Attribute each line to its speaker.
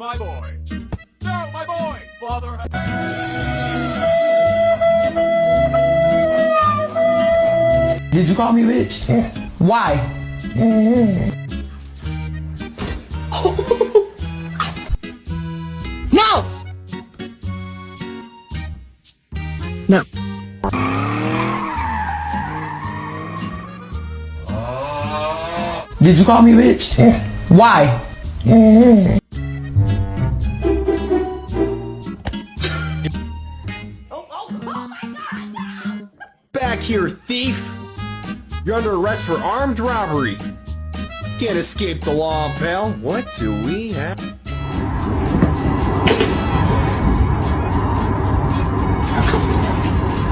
Speaker 1: my boy. No, my boy! Father...
Speaker 2: Did you call me rich? Why?
Speaker 3: No! No.
Speaker 2: Did you call me rich? Why?
Speaker 4: Back here, thief! You're under arrest for armed robbery. Can't escape the law, pal. What do we have?